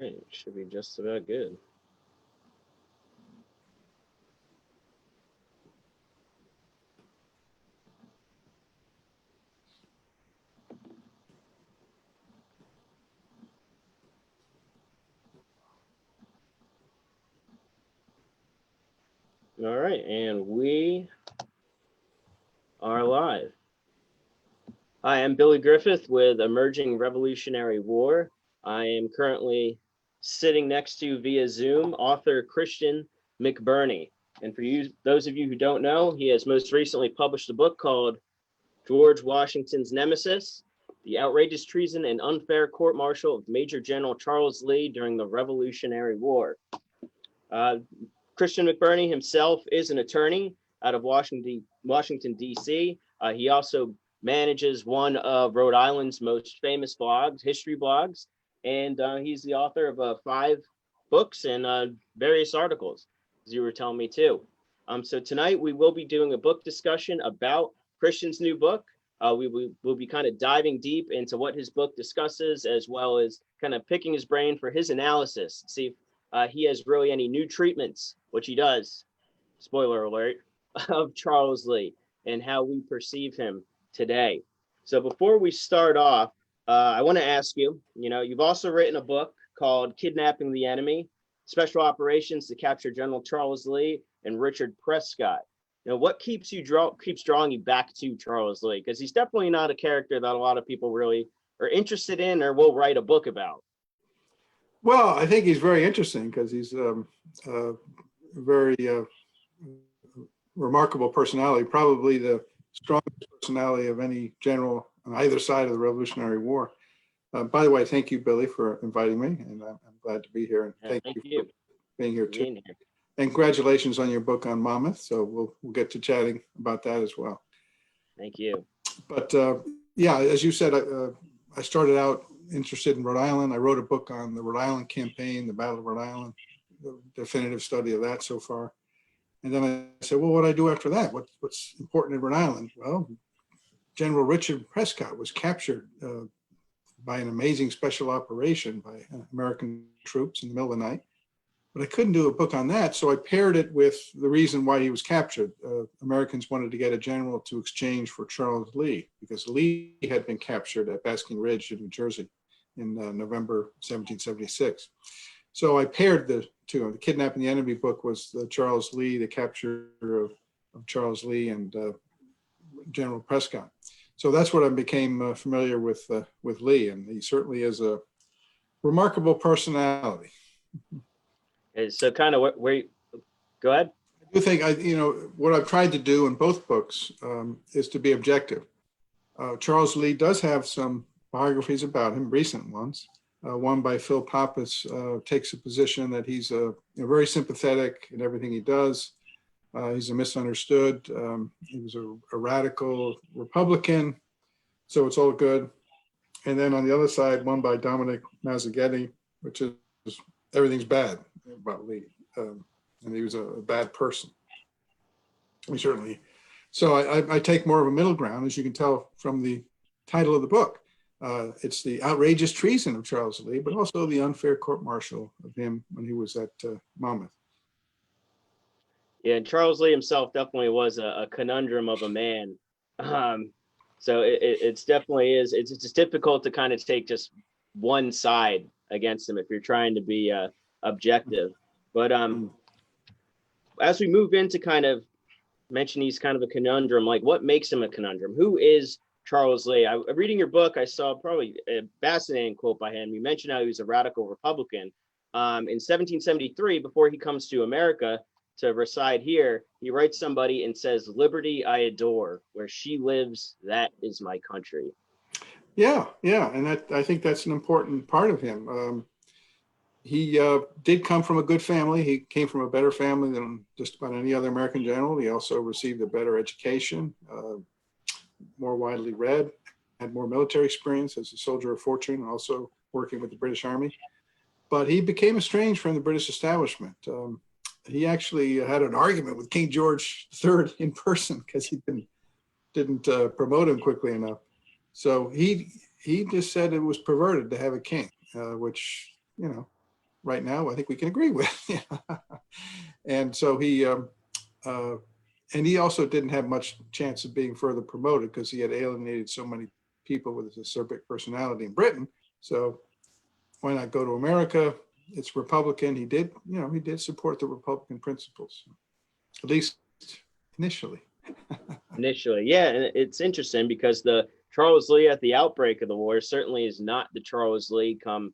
right, it should be just about good. All right, and we are live. Hi, I'm Billy Griffith with Emerging Revolutionary War. I am currently sitting next to, via Zoom, author Christian McBurney. And for you, those of you who don't know, he has most recently published a book called George Washington's Nemesis, The Outrageous Treason and Unfair Court-Martial of Major General Charles Lee During the Revolutionary War. Christian McBurney himself is an attorney out of Washington, D.C. He also manages one of Rhode Island's most famous blogs, history blogs, and he's the author of 5 books and various articles, as you were telling me too. So tonight we will be doing a book discussion about Christian's new book. We will be kind of diving deep into what his book discusses, as well as kind of picking his brain for his analysis, see if he has really any new treatments, which he does, spoiler alert, of Charles Lee and how we perceive him today. So before we start off, I want to ask you, you've also written a book called Kidnapping the Enemy, Special Operations to Capture General Charles Lee and Richard Prescott. What keeps drawing you back to Charles Lee? Because he's definitely not a character that a lot of people really are interested in or will write a book about. Well, I think he's very interesting because he's a very remarkable personality, probably the strongest personality of any general on either side of the Revolutionary War. By the way, thank you, Billy, for inviting me, and I'm glad to be here. And thank you for being here too. And congratulations on your book on Monmouth. So we'll get to chatting about that as well. Thank you. But yeah, as you said, I started out interested in Rhode Island. I wrote a book on the Rhode Island campaign, the Battle of Rhode Island, the definitive study of that so far. And then I said, well, what do I do after that? What's important in Rhode Island? Well, General Richard Prescott was captured by an amazing special operation by American troops in the middle of the night. But I couldn't do a book on that, so I paired it with the reason why he was captured. Americans wanted to get a general to exchange for Charles Lee, because Lee had been captured at Basking Ridge in New Jersey in November 1776. So I paired the two. The Kidnapping the Enemy book was the Charles Lee, the capture of Charles Lee and General Prescott. So that's what I became familiar with Lee, and he certainly is a remarkable personality. So kind of go ahead. I do think what I've tried to do in both books is to be objective. Charles Lee does have some biographies about him, recent ones. One by Phil Pappas takes a position that he's very sympathetic in everything he does. He's a misunderstood. He was a radical Republican, so it's all good. And then on the other side, one by Dominic Mazzaghetti, which is everything's bad about Lee, and he was a bad person. So I take more of a middle ground, as you can tell from the title of the book. It's the outrageous treason of Charles Lee, but also the unfair court-martial of him when he was at Monmouth. Yeah, and Charles Lee himself definitely was a conundrum of a man. So it's definitely is. It's just difficult to kind of take just one side against him if you're trying to be objective. But as we move into kind of mention he's kind of a conundrum, like what makes him a conundrum? Who is Charles Lee? Reading your book, I saw probably a fascinating quote by him. You mentioned how he was a radical Republican. In 1773, before he comes to America to reside here, he writes somebody and says, "Liberty I adore, where she lives, that is my country." Yeah, and I think that's an important part of him. He did come from a good family. He came from a better family than just about any other American general. He also received a better education, more widely read, had more military experience as a soldier of fortune, also working with the British Army. But he became estranged from the British establishment. He actually had an argument with King George III in person because he didn't promote him quickly enough. So he just said it was perverted to have a king, which, right now, I think we can agree with. And so he, and he also didn't have much chance of being further promoted because he had alienated so many people with his acerbic personality in Britain. So why not go to America? It's Republican. He did, he did support the Republican principles, at least initially. Initially, yeah, and it's interesting because the Charles Lee at the outbreak of the war certainly is not the Charles Lee come,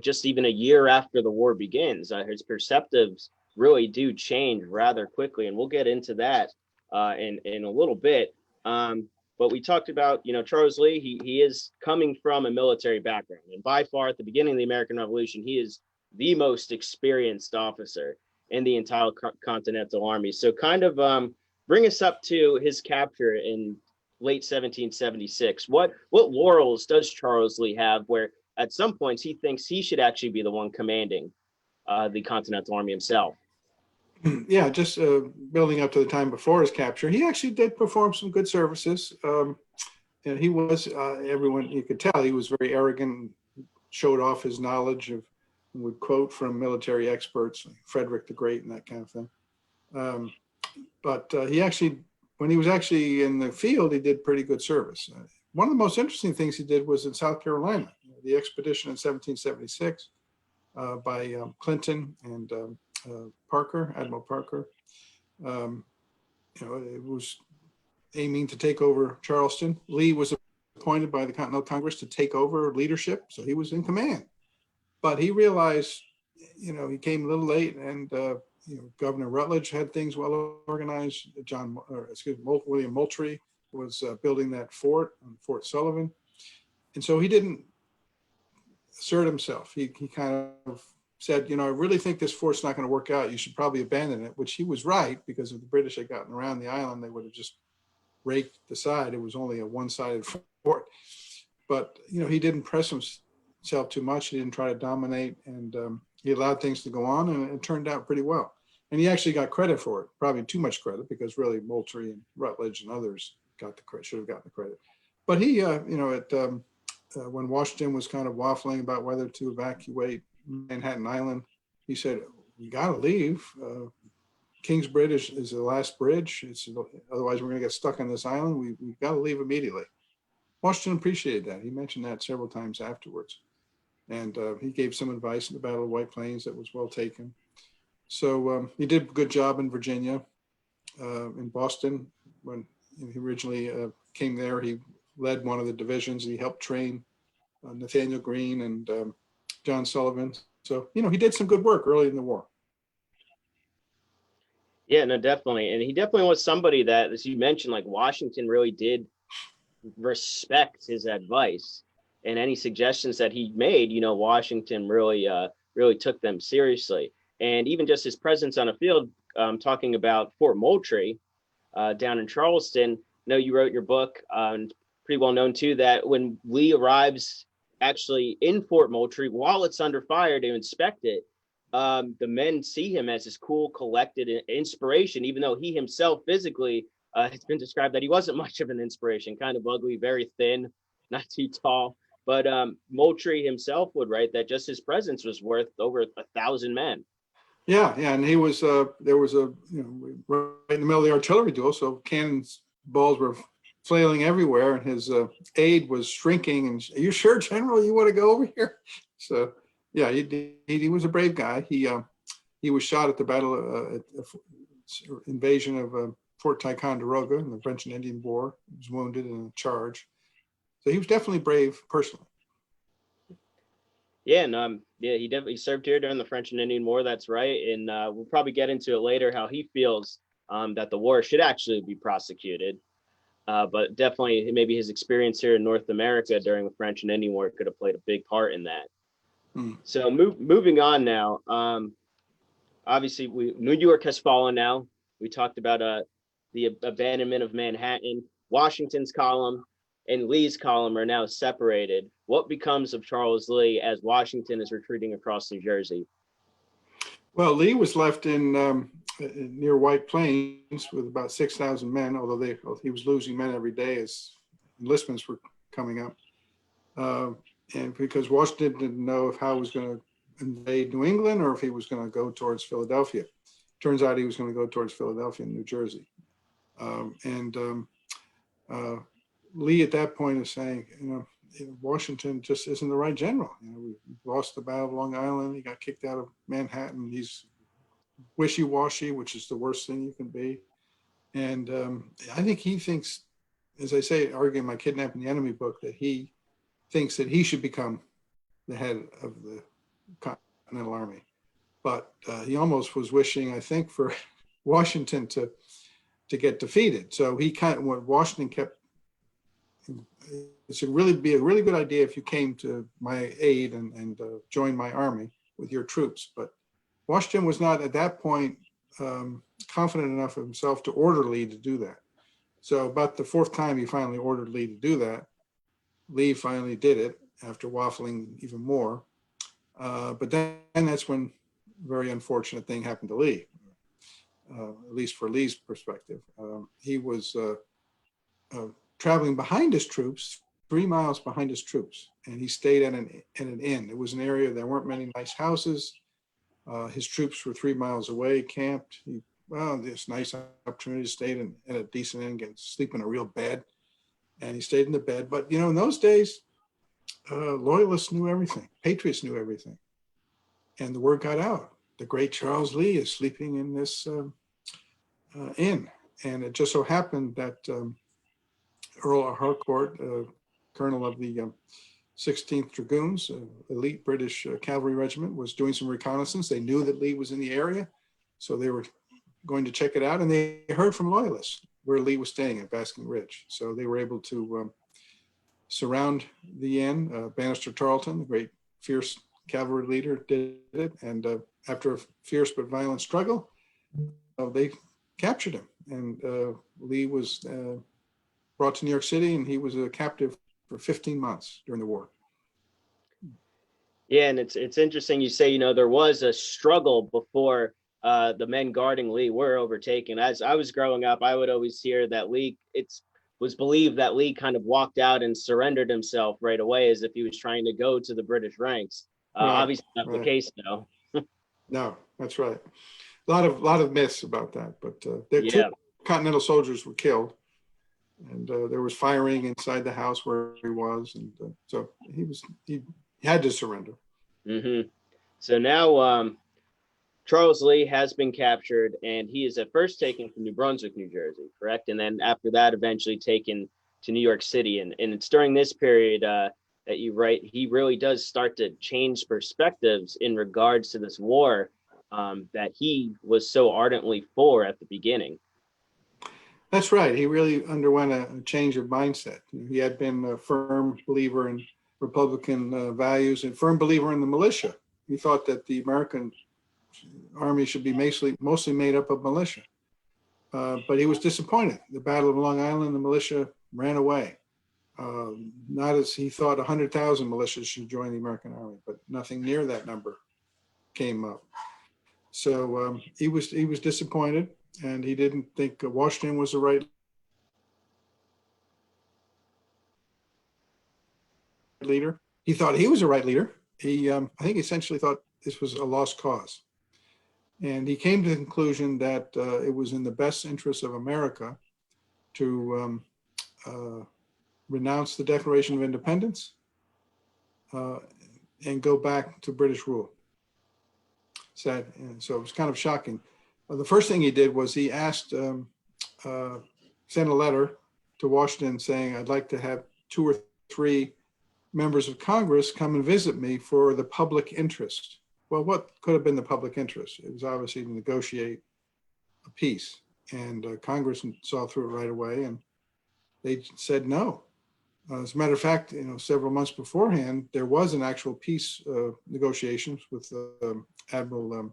just even a year after the war begins. His perceptives really do change rather quickly, and we'll get into that in a little bit. But we talked about, Charles Lee. He is coming from a military background, and by far at the beginning of the American Revolution, he is the most experienced officer in the entire Continental Army. So kind of bring us up to his capture in late 1776. What laurels does Charles Lee have where at some points he thinks he should actually be the one commanding the Continental Army himself? Yeah, just building up to the time before his capture, he actually did perform some good services. And he was, everyone, you could tell he was very arrogant, showed off his knowledge of, would quote from military experts, like Frederick the Great and that kind of thing. But he actually, when he was actually in the field, he did pretty good service. One of the most interesting things he did was in South Carolina, the expedition in 1776 by Clinton and Parker, Admiral Parker. It was aiming to take over Charleston. Lee was appointed by the Continental Congress to take over leadership, so he was in command. But he realized, he came a little late, and Governor Rutledge had things well organized. William Moultrie was building that fort, Fort Sullivan, and so he didn't assert himself. He kind of said, I really think this fort's not going to work out. You should probably abandon it, which he was right, because if the British had gotten around the island, they would have just raked the side. It was only a one-sided fort. But, he didn't press himself too much. He didn't try to dominate, and he allowed things to go on, and it turned out pretty well. And he actually got credit for it, probably too much credit, because really Moultrie and Rutledge and others should have gotten the credit. But he, when Washington was kind of waffling about whether to evacuate Manhattan Island, he said, "We got to leave. Kingsbridge is the last bridge. Otherwise, we're going to get stuck on this island. We've got to leave immediately." Washington appreciated that. He mentioned that several times afterwards. And he gave some advice in the Battle of White Plains that was well taken. So he did a good job in Virginia, in Boston. When he originally came there, he led one of the divisions. He helped train Nathaniel Greene and John Sullivan. So, he did some good work early in the war. Yeah, no, definitely. And he definitely was somebody that, as you mentioned, like Washington really did respect his advice, and any suggestions that he made, Washington really took them seriously. And even just his presence on a field, talking about Fort Moultrie down in Charleston. I know you wrote your book, pretty well known too, that when Lee arrives actually in Fort Moultrie while it's under fire to inspect it, the men see him as this cool, collected inspiration, even though he himself physically, it's been described that he wasn't much of an inspiration, kind of ugly, very thin, not too tall. But Moultrie himself would write that just his presence was worth over 1,000 men. Yeah, and he was, there was right in the middle of the artillery duel, so cannons balls were flailing everywhere, and his aide was shrinking, and, "Are you sure, General, you want to go over here?" So, yeah, he was a brave guy. He was shot at the battle, invasion of Fort Ticonderoga in the French and Indian War. He was wounded in a charge. So he was definitely brave personally. Yeah, and he definitely served here during the French and Indian War. That's right, and we'll probably get into it later how he feels that the war should actually be prosecuted. But definitely, maybe his experience here in North America during the French and Indian War could have played a big part in that. So moving on now. Obviously, New York has fallen now. We talked about the abandonment of Manhattan. Washington's column and Lee's column are now separated. What becomes of Charles Lee as Washington is retreating across New Jersey? Well, Lee was left in near White Plains with about 6,000 men, although he was losing men every day as enlistments were coming up. And because Washington didn't know how he was going to invade New England or if he was going to go towards Philadelphia. Turns out he was going to go towards Philadelphia and New Jersey. Lee at that point is saying, Washington just isn't the right general. We lost the Battle of Long Island. He got kicked out of Manhattan. He's wishy-washy, which is the worst thing you can be. And I think he thinks, as I say, arguing my Kidnapping the Enemy book, that he thinks that he should become the head of the Continental Army. But he almost was wishing, I think, for Washington to get defeated. So he what Washington kept, it would really be a really good idea if you came to my aid and joined my army with your troops. But Washington was not at that point confident enough of himself to order Lee to do that. So about the fourth time he finally ordered Lee to do that, Lee finally did it after waffling even more. But then that's when a very unfortunate thing happened to Lee, at least for Lee's perspective. He was traveling behind his troops, 3 miles behind his troops, and he stayed at an inn. It was an area, there weren't many nice houses. His troops were 3 miles away, camped. This nice opportunity to stay in a decent inn, sleep in a real bed. And he stayed in the bed. But, in those days, loyalists knew everything. Patriots knew everything. And the word got out. The great Charles Lee is sleeping in this inn. And it just so happened that Earl Harcourt, colonel of the 16th Dragoons, elite British cavalry regiment, was doing some reconnaissance. They knew that Lee was in the area, so they were going to check it out. And they heard from loyalists where Lee was staying at Basking Ridge. So they were able to surround the inn. Bannister Tarleton, the great fierce cavalry leader, did it. And after a fierce but violent struggle, they captured him. And Lee was brought to New York City, and he was a captive for 15 months during the war. Yeah, and it's interesting you say, there was a struggle before the men guarding Lee were overtaken. As I was growing up, I would always hear that Lee, it was believed that Lee kind of walked out and surrendered himself right away as if he was trying to go to the British ranks. Obviously not the case, though. No, that's right. A lot of myths about that, but two Continental soldiers were killed. And there was firing inside the house where he was, and so he had to surrender. Mm-hmm. So now Charles Lee has been captured, and he is at first taken from New Brunswick, New Jersey, correct? And then after that, eventually taken to New York City. And it's during this period that you write, he really does start to change perspectives in regards to this war that he was so ardently for at the beginning. That's right. He really underwent a change of mindset. He had been a firm believer in Republican values and firm believer in the militia. He thought that the American army should be mostly made up of militia. But he was disappointed. The Battle of Long Island, the militia ran away. Not as he thought 100,000 militias should join the American army, but nothing near that number came up. So he was disappointed. And he didn't think Washington was the right leader. He thought he was the right leader. He, I think, essentially thought this was a lost cause. And he came to the conclusion that it was in the best interest of America to renounce the Declaration of Independence and go back to British rule. So it was kind of shocking. The first thing he did was he asked, sent a letter to Washington saying, I'd like to have 2 or 3 members of Congress come and visit me for the public interest. Well, what could have been the public interest? It was obviously to negotiate a peace. And Congress saw through it right away, and they said no. As a matter of fact, several months beforehand, there was an actual peace negotiations with Admiral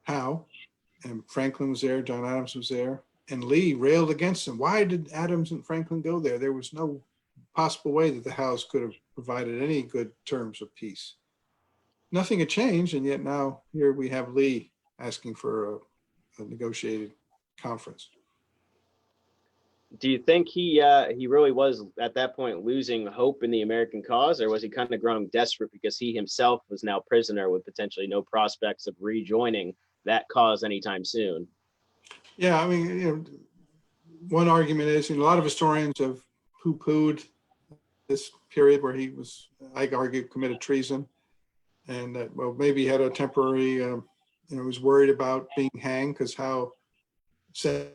Howe. And Franklin was there, John Adams was there, and Lee railed against him. Why did Adams and Franklin go there? There was no possible way that the House could have provided any good terms of peace. Nothing had changed, and yet now here we have Lee asking for a negotiated conference. Do you think he really was at that point losing hope in the American cause, or was he kind of growing desperate because he himself was now prisoner with potentially no prospects of rejoining that cause anytime soon? Yeah, I mean, one argument is, a lot of historians have poo-pooed this period where he was, I argue, committed treason, and that, well, maybe he had a temporary, was worried about being hanged, because Howe said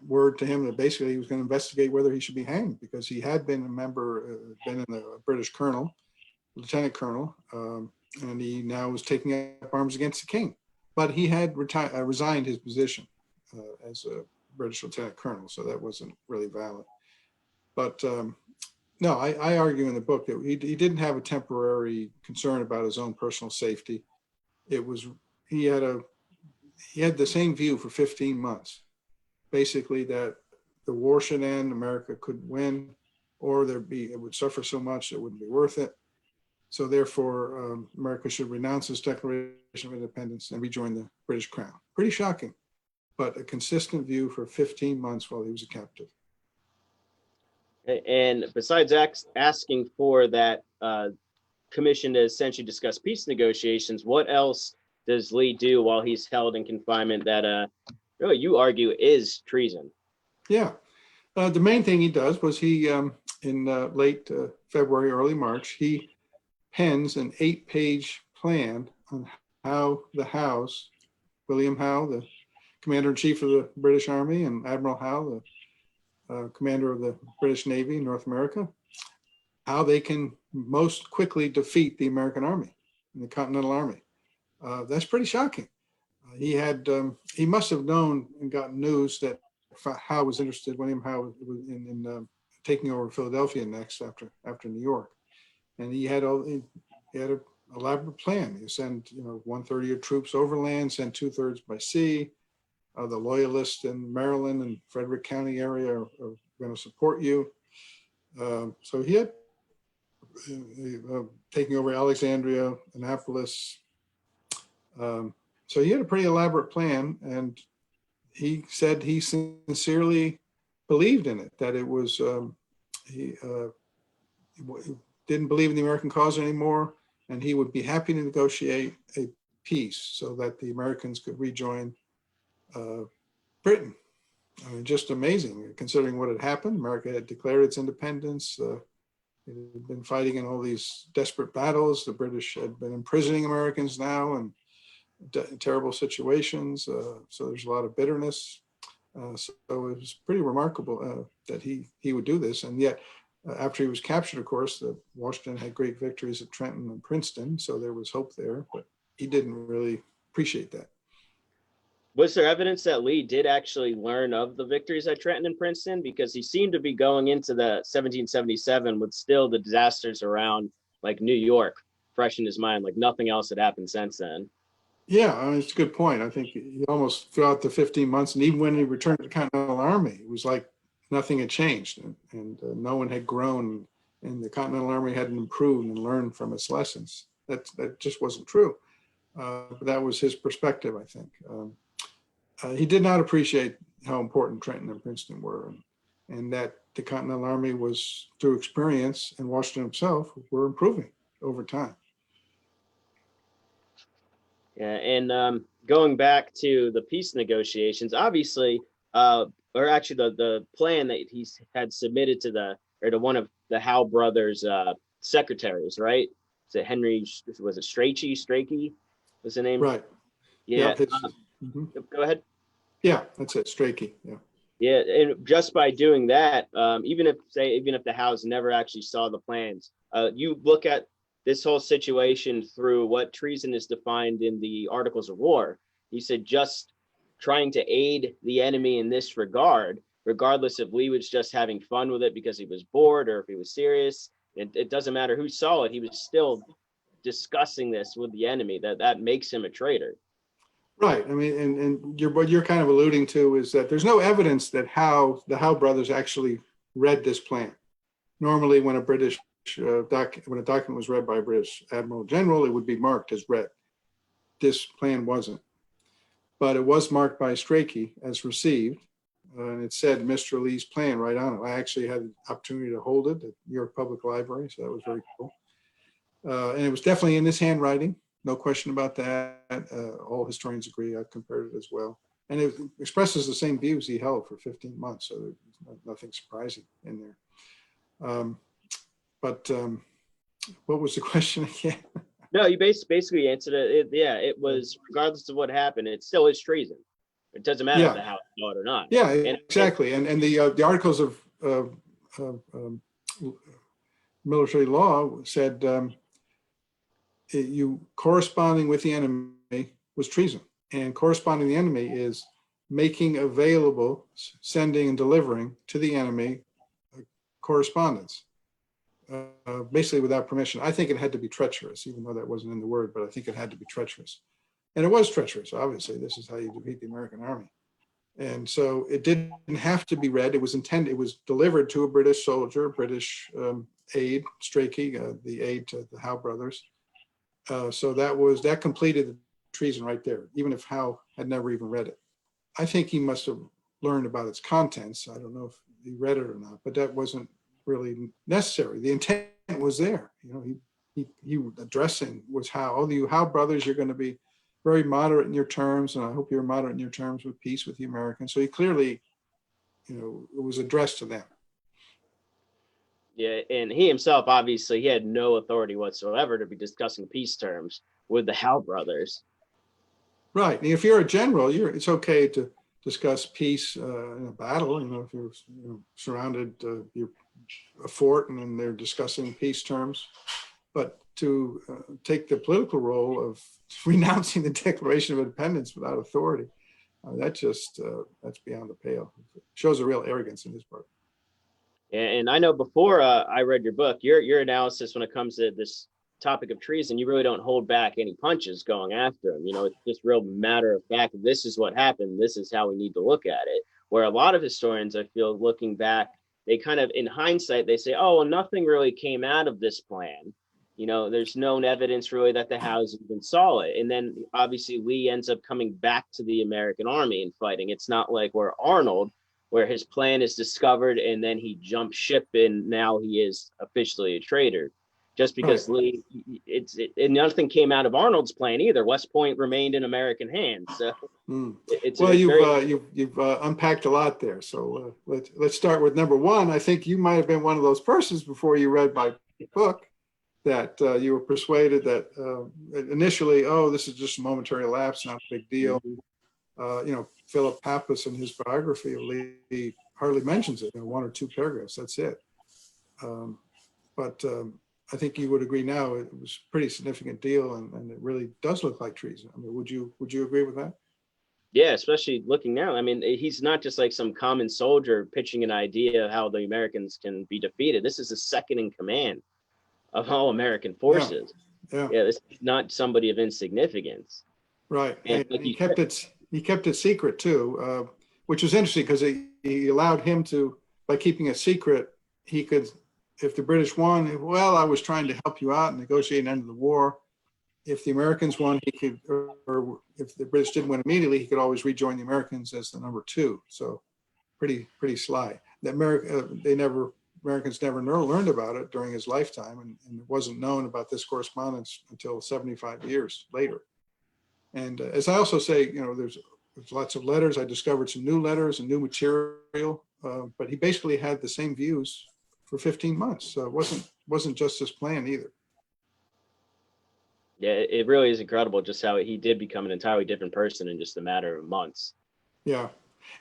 word to him that basically he was going to investigate whether he should be hanged, because he had been a member, been in the British colonel, lieutenant colonel, and he now was taking up arms against the king. But he had resigned his position as a British lieutenant colonel, so that wasn't really valid. But no, I argue in the book that he didn't have a temporary concern about his own personal safety. It was, he had the same view for 15 months, basically, that the war should end, America could win, or it would suffer so much it wouldn't be worth it. So therefore, America should renounce its Declaration of Independence and rejoin the British Crown. Pretty shocking, but a consistent view for 15 months while he was a captive. And besides asking for that commission to essentially discuss peace negotiations, what else does Lee do while he's held in confinement that really you argue is treason? Yeah, the main thing he does was he, in late February, early March, he pens an 8-page plan on how the Howes, William Howe, the commander-in-chief of the British Army, and Admiral Howe, the commander of the British Navy in North America, how they can most quickly defeat the American Army and the Continental Army. That's pretty shocking. He must have known and gotten news that Howe was interested, William Howe, in taking over Philadelphia next after New York. And he had an elaborate plan. You send 1/3 of your troops overland, send 2/3 by sea. The loyalists in Maryland and Frederick County area are going to support you. So he had taking over Alexandria, Annapolis. So he had a pretty elaborate plan, and he said he sincerely believed in it, that it was, he didn't believe in the American cause anymore, and he would be happy to negotiate a peace so that the Americans could rejoin Britain. I mean, just amazing, considering what had happened. America had declared its independence. It had been fighting in all these desperate battles. The British had been imprisoning Americans now in terrible situations. So there's a lot of bitterness. So it was pretty remarkable that he would do this. And yet, after he was captured, of course, Washington had great victories at Trenton and Princeton. So there was hope there, but he didn't really appreciate that. Was there evidence that Lee did actually learn of the victories at Trenton and Princeton? Because he seemed to be going into the 1777 with still the disasters around like New York fresh in his mind, like nothing else had happened since then. Yeah, I mean, it's a good point. I think he almost throughout the 15 months, and even when he returned to the Continental Army, it was like nothing had changed, and no one had grown, and the Continental Army hadn't improved and learned from its lessons. That just wasn't true. But that was his perspective, I think. He did not appreciate how important Trenton and Princeton were, and that the Continental Army was, through experience, and Washington himself, were improving over time. Yeah, and going back to the peace negotiations, obviously, or actually the plan that he had submitted to one of the Howe brothers' secretaries, right? Is it Henry? Was it Strachey? Was the name? Right. Yeah. Go ahead. Yeah, that's it. Strachey. Yeah. Yeah, and just by doing that, even if the Howes never actually saw the plans, you look at this whole situation through what treason is defined in the Articles of War. He said just trying to aid the enemy in this regard, regardless if Lee was just having fun with it because he was bored or if he was serious. It doesn't matter who saw it. He was still discussing this with the enemy. That makes him a traitor. Right. I mean, and what you're kind of alluding to is that there's no evidence that the Howe brothers actually read this plan. Normally, when a document was read by a British Admiral General, it would be marked as read. This plan wasn't, but it was marked by Strachey as received, and it said Mr. Lee's plan right on it. I actually had the opportunity to hold it at New York Public Library, so that was very cool. And it was definitely in his handwriting, no question about that. All historians agree. I've compared it as well. And it expresses the same views he held for 15 months, so there's nothing surprising in there. What was the question again? No, you basically answered it. It was, regardless of what happened, it still is treason. It doesn't matter if the House saw it or not. Yeah, exactly. And the articles of military law said you corresponding with the enemy was treason. And corresponding the enemy is making available, sending and delivering to the enemy correspondence, basically without permission. I think it had to be treacherous, even though that wasn't in the word, but I think it had to be treacherous. And it was treacherous, obviously. This is how you defeat the American army. And so it didn't have to be read. It was intended, it was delivered to a British soldier, British aide, Strachey, the aide to the Howe brothers. So that completed the treason right there, even if Howe had never even read it. I think he must have learned about its contents. I don't know if he read it or not, but that wasn't really necessary. The intent was there. You know, he addressing was Howe. Oh, you Howe brothers, you're going to be very moderate in your terms, and I hope you're moderate in your terms with peace with the Americans. So he clearly, you know, it was addressed to them. Yeah, and he himself, obviously, he had no authority whatsoever to be discussing peace terms with the Howe brothers. Right. And if you're a general, it's okay to discuss peace in a battle. You know, if you're surrounded, you're a fort, and then they're discussing peace terms. But to take the political role of renouncing the Declaration of Independence without authority, that's beyond the pale. It shows a real arrogance in his part. And I know before I read your book, your analysis when it comes to this topic of treason, you really don't hold back any punches going after him. You know, it's just real matter of fact. This is what happened. This is how we need to look at it. Where a lot of historians, I feel, looking back, they kind of, in hindsight, they say, oh, well, nothing really came out of this plan. You know, there's no evidence really that the House even saw it. And then obviously Lee ends up coming back to the American army and fighting. It's not like where Arnold, where his plan is discovered and then he jumps ship and now he is officially a traitor. Just because Lee, and nothing came out of Arnold's plan either. West Point remained in American hands. So you've unpacked a lot there. So let's start with number one. I think you might have been one of those persons before you read my book that you were persuaded that initially, oh, this is just a momentary lapse, not a big deal. You know, Philip Pappas in his biography of Lee hardly mentions it, one or two paragraphs, that's it. But I think you would agree now it was a pretty significant deal, and it really does look like treason. I mean, would you agree with that? Yeah, especially looking now. I mean, he's not just like some common soldier pitching an idea of how the Americans can be defeated. This is the second in command of all American forces. Yeah, this is not somebody of insignificance. Right, and he kept it secret too, which was interesting because he allowed him to, by keeping it secret, he could, if the British won, well, I was trying to help you out and negotiate an end of the war. If the Americans won, he could, or if the British didn't win immediately, he could always rejoin the Americans as the number two. So pretty sly. The Americans never learned about it during his lifetime, and it wasn't known about this correspondence until 75 years later. And as I also say, you know, there's lots of letters. I discovered some new letters and new material, but he basically had the same views for 15 months. So it wasn't just his plan either. Yeah, it really is incredible just how he did become an entirely different person in just a matter of months. Yeah.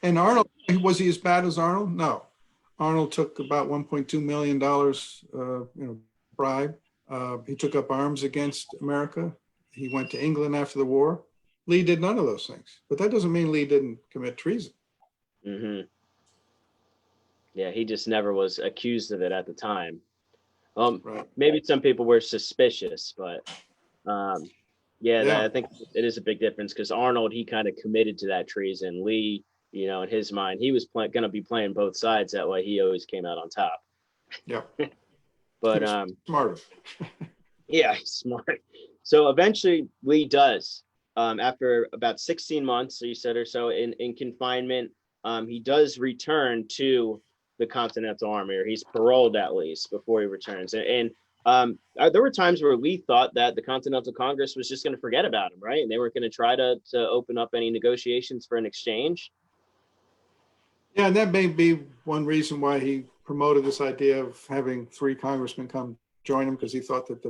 And Arnold, was he as bad as Arnold? No. Arnold took about $1.2 million, bribe. He took up arms against America. He went to England after the war. Lee did none of those things, but that doesn't mean Lee didn't commit treason. Mm-hmm. Yeah, he just never was accused of it at the time. Right. Maybe some people were suspicious, but I think it is a big difference because Arnold, he kind of committed to that treason. Lee, you know, in his mind, he was going to be playing both sides. That way he always came out on top. Yeah. But smarter. Yeah, he's smart. So eventually Lee does, after about 16 months, so you said or so, in confinement, he does return to the Continental Army, or he's paroled at least before he returns. And there were times where Lee thought that the Continental Congress was just going to forget about him, right? And they weren't going to try to open up any negotiations for an exchange. Yeah, and that may be one reason why he promoted this idea of having 3 congressmen come join him, because he thought that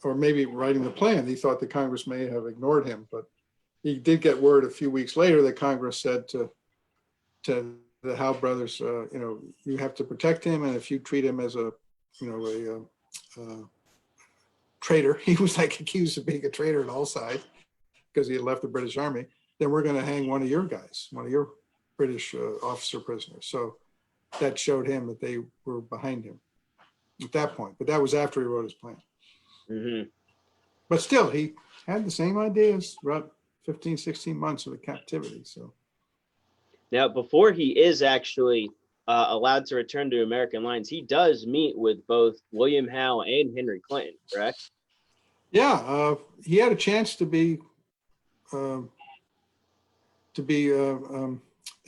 or maybe writing the plan, he thought the Congress may have ignored him. But he did get word a few weeks later that Congress said to the Howe brothers, you have to protect him, and if you treat him as a traitor, he was like accused of being a traitor on all sides because he had left the British Army, then we're going to hang one of your guys, one of your British officer prisoners. So that showed him that they were behind him at that point. But that was after he wrote his plan. Mm-hmm. But still, he had the same ideas throughout 15, 16 months of the captivity. So now, before he is actually allowed to return to American lines, he does meet with both William Howe and Henry Clinton, correct? Yeah, he had a chance to be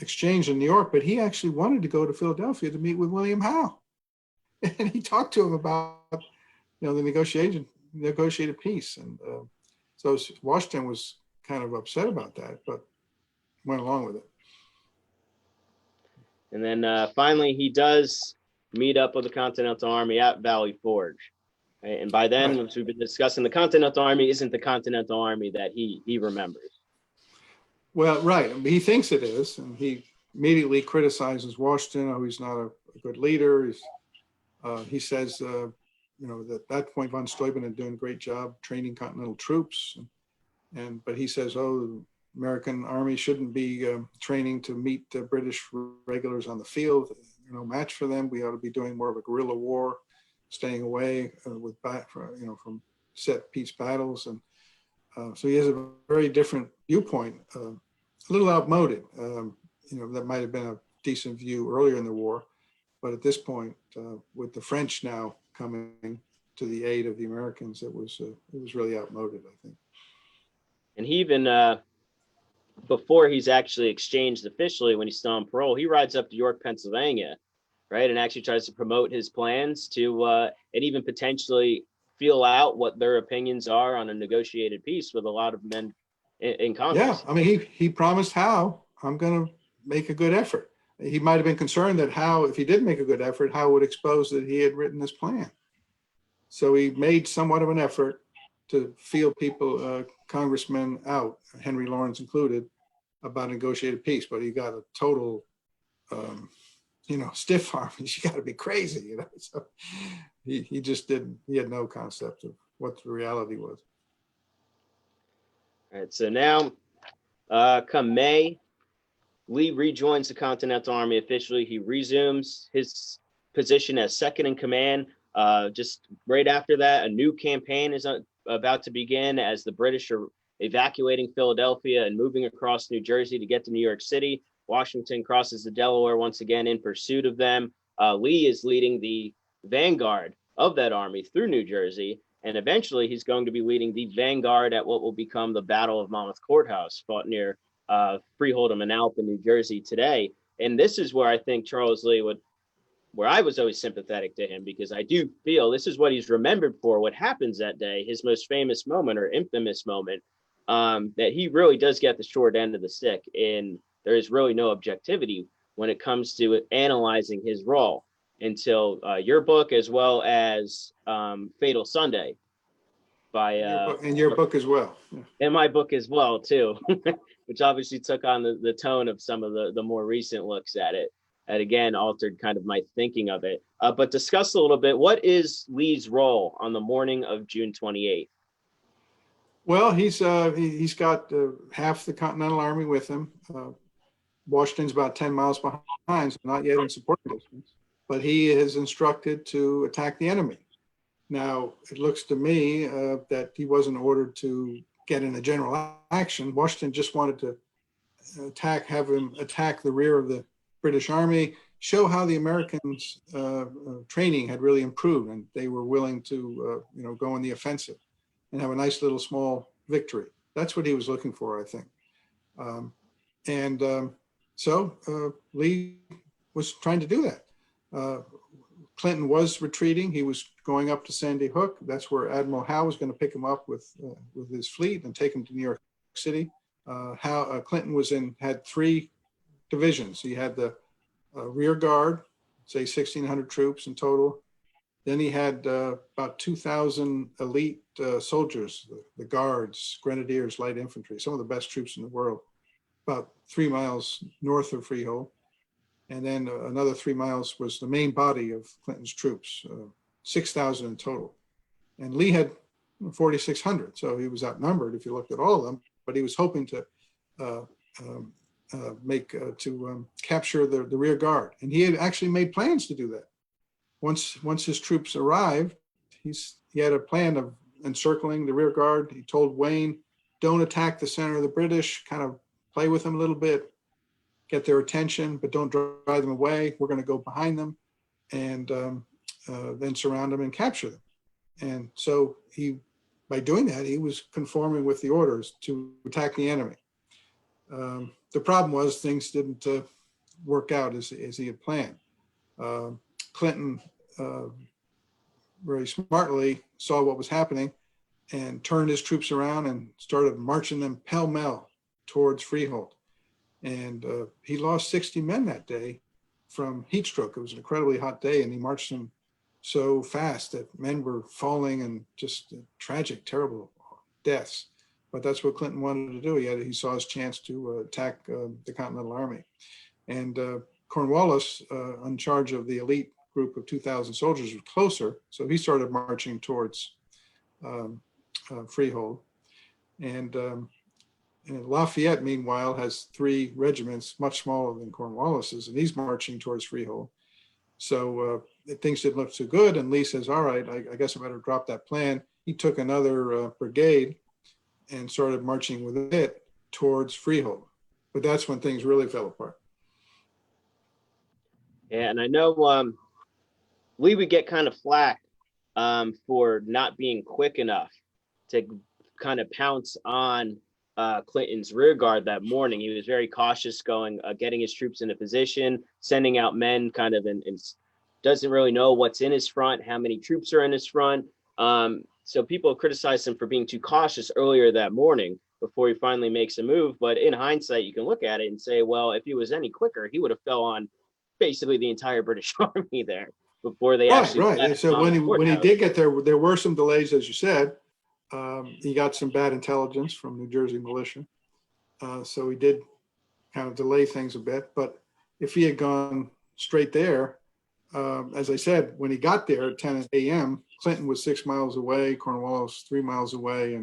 exchanged in New York, but he actually wanted to go to Philadelphia to meet with William Howe, and he talked to him about the negotiated peace, and so Washington was kind of upset about that, but went along with it. And then finally, he does meet up with the Continental Army at Valley Forge. Right? And by then, Right. as we've been discussing, the Continental Army isn't the Continental Army that he remembers. Well, right. He thinks it is, and he immediately criticizes Washington. Oh, he's not a good leader. He says, at that point, von Steuben had done a great job training Continental troops, but he says, oh, the American Army shouldn't be training to meet British regulars on the field. No match for them. We ought to be doing more of a guerrilla war, staying away from set piece battles, and so he has a very different viewpoint. A little outmoded. That might have been a decent view earlier in the war, but at this point, with the French now coming to the aid of the Americans, it was really outmoded, I think. And he even before he's actually exchanged officially, when he's still on parole, he rides up to York, Pennsylvania, right, and actually tries to promote his plans to and even potentially feel out what their opinions are on a negotiated peace with a lot of men in Congress. Yeah, I mean, he promised Howe, I'm going to make a good effort. He might have been concerned that Howe, if he did make a good effort, Howe would expose that he had written this plan. So he made somewhat of an effort to feel people, congressmen out, Henry Lawrence included, about negotiated peace, but he got a total, stiff arm. You got to be crazy, So he just didn't. He had no concept of what the reality was. All right. So now, come May, Lee rejoins the Continental Army officially. He resumes his position as second in command. Just right after that, a new campaign is about to begin as the British are evacuating Philadelphia and moving across New Jersey to get to New York City. Washington crosses the Delaware once again in pursuit of them. Lee is leading the vanguard of that army through New Jersey, and eventually he's going to be leading the vanguard at what will become the Battle of Monmouth Courthouse, fought near Freehold and Manalapan, New Jersey today. And this is where I think Charles Lee where I was always sympathetic to him, because I do feel this is what he's remembered for, what happens that day, his most famous moment or infamous moment, that he really does get the short end of the stick, and there is really no objectivity when it comes to analyzing his role until your book, as well as Fatal Sunday by and your book as well. Yeah. And my book as well too, which obviously took on the tone of some of the more recent looks at it, and again altered kind of my thinking of it. But discuss a little bit, what is Lee's role on the morning of June 28th? Well, he's got half the Continental Army with him. Washington's about 10 miles behind, so not yet in supporting distance, but he is instructed to attack the enemy. Now, it looks to me that he wasn't ordered to get in a general action. Washington just wanted to have him attack the rear of the British Army, show how the Americans' training had really improved, and they were willing to go on the offensive and have a nice little small victory. That's what he was looking for, I think. So Lee was trying to do that. Clinton was retreating. He was going up to Sandy Hook. That's where Admiral Howe was going to pick him up with his fleet and take him to New York City. Clinton had 3 divisions. He had the rear guard, say 1,600 troops in total. Then he had about 2,000 elite soldiers, the guards, grenadiers, light infantry, some of the best troops in the world, about 3 miles north of Freehold. And then another 3 miles was the main body of Clinton's troops, 6,000 in total. And Lee had 4,600, so he was outnumbered if you looked at all of them, but he was hoping to capture the rear guard. And he had actually made plans to do that. Once his troops arrived, he had a plan of encircling the rear guard. He told Wayne, don't attack the center of the British, kind of play with them a little bit, get their attention, but don't drive them away. We're going to go behind them and then surround them and capture them. And so by doing that, he was conforming with the orders to attack the enemy. The problem was things didn't work out as he had planned. Clinton very smartly saw what was happening and turned his troops around and started marching them pell-mell towards Freehold. And he lost 60 men that day from heat stroke. It was an incredibly hot day, and he marched them so fast that men were falling and just tragic, terrible deaths. But that's what Clinton wanted to do. He saw his chance to attack the Continental Army. And Cornwallis, in charge of the elite group of 2,000 soldiers, was closer. So he started marching towards Freehold. And Lafayette, meanwhile, has 3 regiments, much smaller than Cornwallis's, and he's marching towards Freehold. So things didn't look so good. And Lee says, all right, I guess I better drop that plan. He took another brigade and started marching with it towards Freehold. But that's when things really fell apart. Yeah, and I know Lee would get kind of flack for not being quick enough to kind of pounce on Clinton's rear guard that morning. He was very cautious getting his troops into position, sending out men kind of and doesn't really know what's in his front, how many troops are in his front. So people criticized him for being too cautious earlier that morning before he finally makes a move. But in hindsight, you can look at it and say, well, if he was any quicker, he would have fell on basically the entire British army there before they actually. Right. So when he did get there were some delays, as you said. He got some bad intelligence from New Jersey militia. So he did kind of delay things a bit. But if he had gone straight there, as I said, when he got there at 10 a.m., Clinton was 6 miles away, Cornwallis 3 miles away.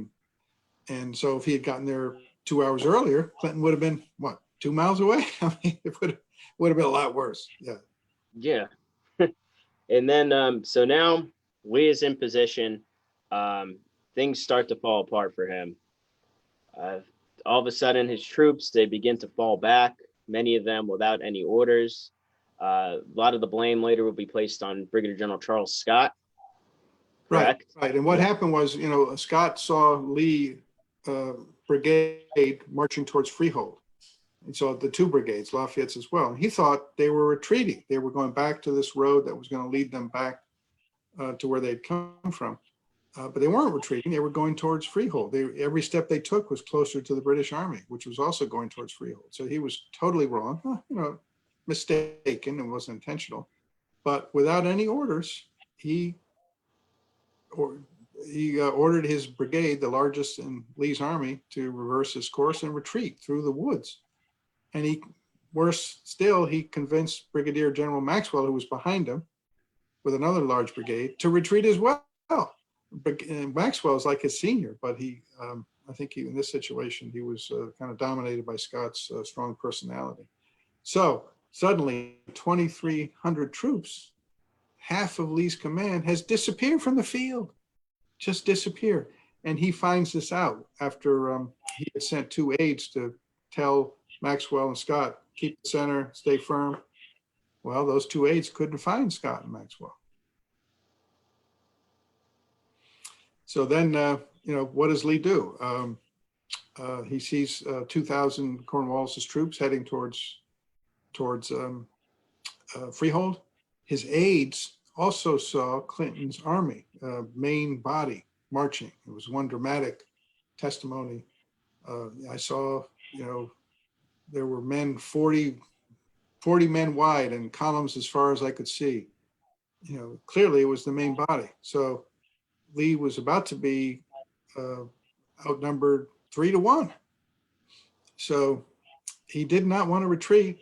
And so if he had gotten there 2 hours earlier, Clinton would have been, 2 miles away? I mean, it would have been a lot worse. Yeah. Yeah. And then, so now Lee is in position. Things start to fall apart for him. All of a sudden, his troops, they begin to fall back, many of them without any orders. A lot of the blame later will be placed on Brigadier General Charles Scott. Correct? Right. And what happened was, Scott saw Lee brigade marching towards Freehold. And so the 2 brigades, Lafayette's as well. And he thought they were retreating. They were going back to this road that was going to lead them back to where they'd come from. But they weren't retreating. They were going towards Freehold. Every step they took was closer to the British Army, which was also going towards Freehold. So he was totally wrong, mistaken. It wasn't intentional. But without any orders, he ordered his brigade, the largest in Lee's army, to reverse his course and retreat through the woods. And worse still, he convinced Brigadier General Maxwell, who was behind him with another large brigade, to retreat as well. Maxwell is like his senior, but I think in this situation, he was kind of dominated by Scott's strong personality. So suddenly 2,300 troops, half of Lee's command, has disappeared from the field, just disappeared. And he finds this out after he had sent 2 aides to tell Maxwell and Scott, keep the center, stay firm. Well, those 2 aides couldn't find Scott and Maxwell. So then, what does Lee do? He sees 2,000 Cornwallis's troops heading towards towards Freehold. His aides also saw Clinton's army, main body marching. It was one dramatic testimony. I saw, there were men 40 men wide and columns as far as I could see. Clearly it was the main body. So Lee was about to be outnumbered 3-1. So he did not want to retreat.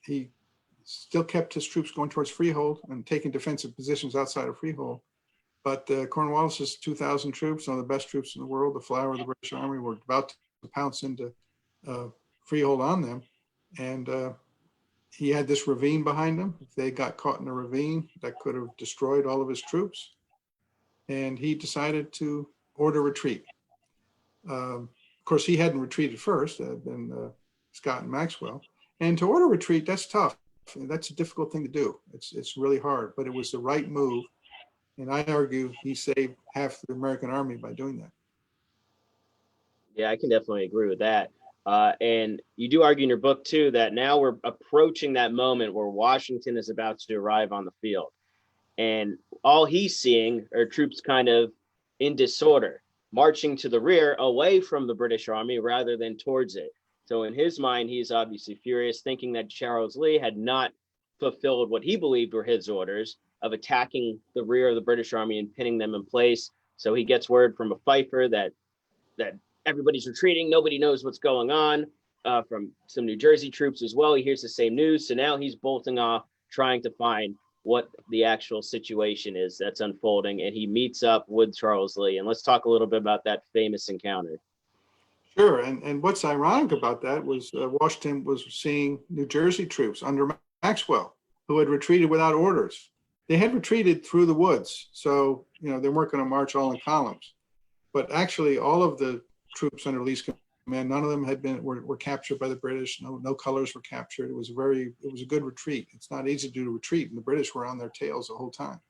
He still kept his troops going towards Freehold and taking defensive positions outside of Freehold. But Cornwallis's 2,000 troops, one of the best troops in the world, the flower of the British Army, were about to pounce into Freehold on them. And he had this ravine behind him. If they got caught in a ravine, that could have destroyed all of his troops. And he decided to order retreat. Of course, he hadn't retreated first. It had been Scott and Maxwell. And to order retreat, that's tough. That's a difficult thing to do. It's really hard, but it was the right move. And I argue he saved half the American army by doing that. Yeah, I can definitely agree with that. And you do argue in your book, too, that now we're approaching that moment where Washington is about to arrive on the field. And all he's seeing are troops kind of in disorder, marching to the rear away from the British Army rather than towards it. So in his mind, he's obviously furious, thinking that Charles Lee had not fulfilled what he believed were his orders of attacking the rear of the British Army and pinning them in place. So he gets word from a fifer that everybody's retreating. Nobody knows what's going on, from some New Jersey troops as well. He hears the same news. So now he's bolting off, trying to find what the actual situation is that's unfolding. And he meets up with Charles Lee. And let's talk a little bit about that famous encounter. Sure. And what's ironic about that was Washington was seeing New Jersey troops under Maxwell, who had retreated without orders. They had retreated through the woods. So, they weren't going to march all in columns. But actually, all of the troops under Lee's command, none of them were captured by the British. No colors were captured. It was a good retreat. It's not easy to do a retreat, and the British were on their tails the whole time.